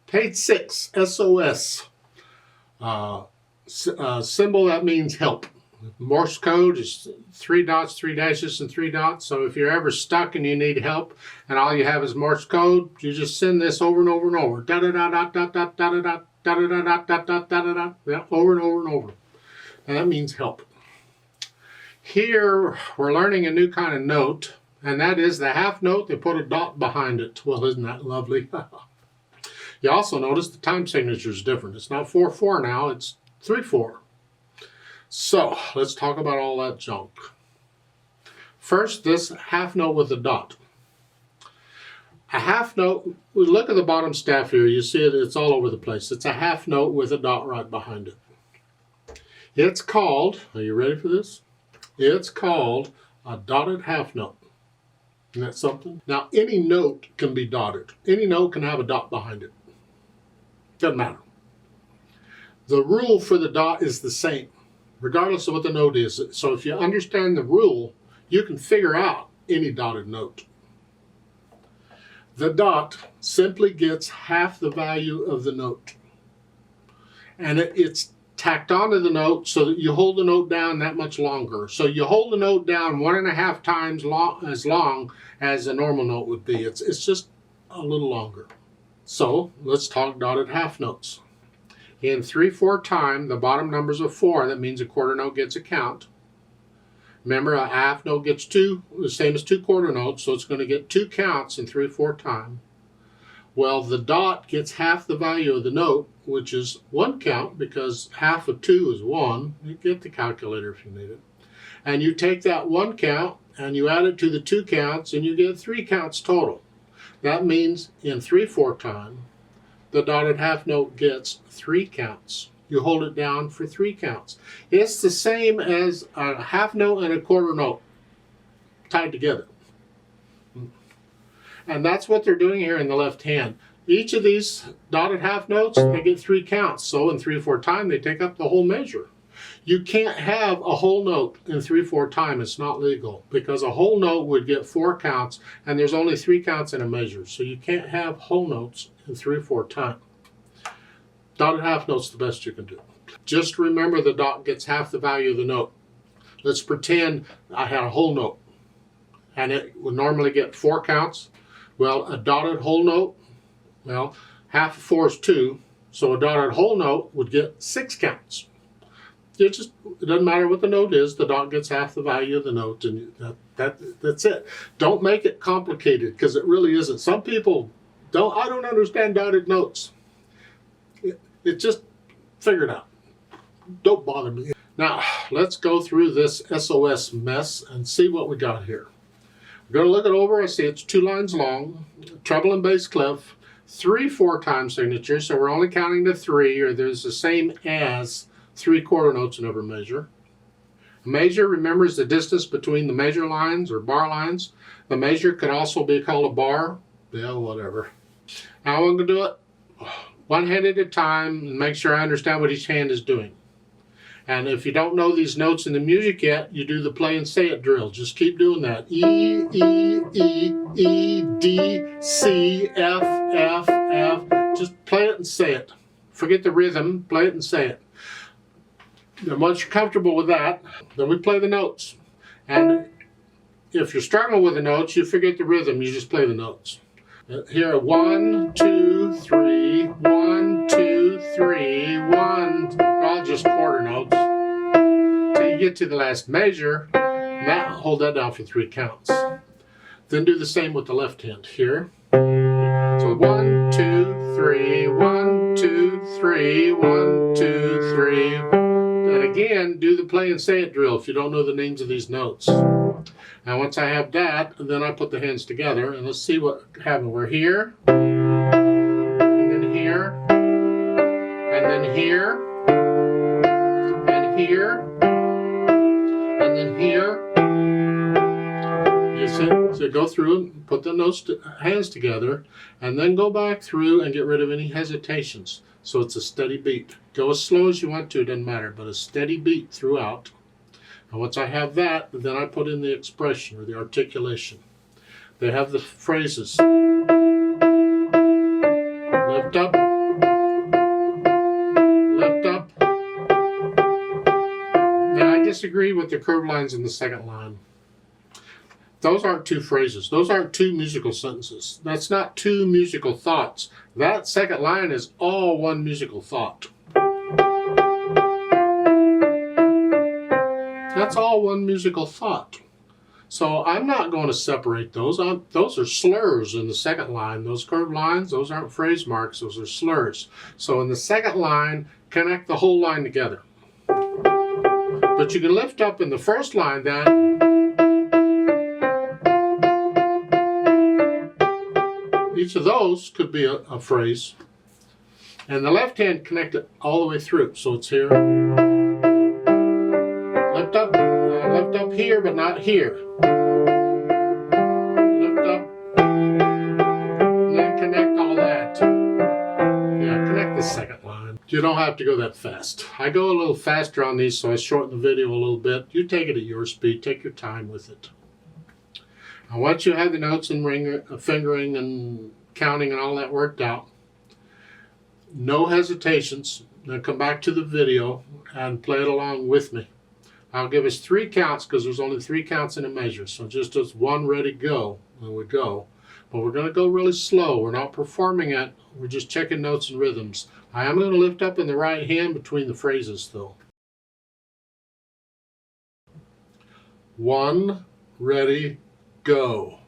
Page 6, S.O.S. Symbol that means help. Morse code is 3 dots, 3 dashes, and 3 dots. So if you're ever stuck and you need help and all you have is Morse code, you just send this over and over and over. Da da da da da da da da da da da da da da da da. Yeah, over and over and over. And that means help. Here we're learning a new kind of note, and that is the half note. They put a dot behind it. Well, isn't that lovely? You also notice the time signature is different. It's not 4/4 now, it's 3/4. So let's talk about all that junk. First, this half note with a dot. A half note, we look at the bottom staff here, you see it's all over the place. It's a half note with a dot right behind it. It's called, are you ready for this? It's called a dotted half note. Isn't that something? Now, any note can be dotted. Any note can have a dot behind it. Doesn't matter. The rule for the dot is the same, regardless of what the note is. So if you understand the rule, you can figure out any dotted note. The dot simply gets half the value of the note. And it's tacked onto the note so that you hold the note down that much longer. So you hold the note down 1.5 times as long as a normal note would be. It's just a little longer. So let's talk dotted half notes. In 3/4 time, the bottom numbers are 4. That means a quarter note gets a count. Remember, a half note gets 2, the same as 2 quarter notes, so it's going to get 2 counts in 3/4 time. Well, the dot gets half the value of the note, which is 1 count, because half of 2 is 1. You get the calculator if you need it. And you take that 1 count and you add it to the 2 counts, and you get 3 counts total. That means in 3/4 time, the dotted half note gets 3 counts. You hold it down for 3 counts. It's the same as a half note and a quarter note tied together. And that's what they're doing here in the left hand. Each of these dotted half notes, they get 3 counts. So in 3/4 time, they take up the whole measure. You can't have a whole note in 3/4 time. It's not legal, because a whole note would get 4 counts, and there's only 3 counts in a measure. So you can't have whole notes in 3/4 time. Dotted half note's the best you can do. Just remember the dot gets half the value of the note. Let's pretend I had a whole note, and it would normally get 4 counts. Well, a dotted whole note, well, half of 4 is 2, so a dotted whole note would get 6 counts. It doesn't matter what the note is, the dot gets half the value of the note, and that's it. Don't make it complicated, because it really isn't. Some people I don't understand dotted notes. It just, figure it out. Don't bother me. Now, let's go through this S.O.S. mess and see what we got here. We're going to look it over. I see it's 2 lines long, treble and bass clef, 3/4 time signature, so we're only counting to 3, or there's the same as 3 quarter notes in every measure. A measure, remember, is the distance between the measure lines or bar lines. The measure could also be called a bar. Yeah, whatever. Now I'm going to do it one hand at a time and make sure I understand what each hand is doing. And if you don't know these notes in the music yet, you do the play and say it drill. Just keep doing that. E, E, E, E, D, C, F, F, F. Just play it and say it. Forget the rhythm, play it and say it. And once you're comfortable with that, then we play the notes. And if you're struggling with the notes, you forget the rhythm, you just play the notes. Here, 1, 2, 3, 1, 2, 3, 1. All just quarter notes. Till you get to the last measure, now hold that down for 3 counts. Then do the same with the left hand. Here. So 1, 2, 3, 1, 2, 3, 1, 2, 3. And again, do the play and say it drill if you don't know the names of these notes. Now once I have that, then I put the hands together, and let's see what happened. We're here, and then here, and then here, and here, and then here. You see? So go through and put the hands together, and then go back through and get rid of any hesitations. So it's a steady beat. Go as slow as you want to, it doesn't matter, but a steady beat throughout. And once I have that, then I put in the expression or the articulation. They have the phrases. Lift up, disagree with the curved lines in the second line. Those aren't two phrases. Those aren't two musical sentences. That's not two musical thoughts. That second line is all one musical thought. That's all one musical thought. So I'm not going to separate those. Those are slurs in the second line. Those curved lines, those aren't phrase marks. Those are slurs. So in the second line, connect the whole line together. But you can lift up in the first line then. Each of those could be a phrase. And the left hand connect it all the way through. So it's here. Lift up here, but not here. Lift up, and then connect all that. Yeah, connect the second line. You don't have to go that fast. I go a little faster on these, so I shorten the video a little bit. You take it at your speed. Take your time with it. Now, once you have the notes and fingering and counting and all that worked out, no hesitations. Then come back to the video and play it along with me. I'll give us 3 counts because there's only 3 counts in a measure. So just as 1, ready, go, and we go. But we're going to go really slow. We're not performing it. We're just checking notes and rhythms. I am going to lift up in the right hand between the phrases though. 1, ready, go.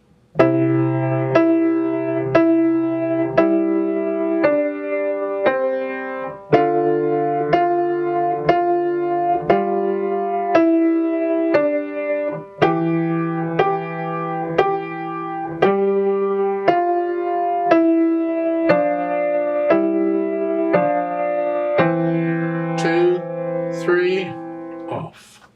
2, 3, off.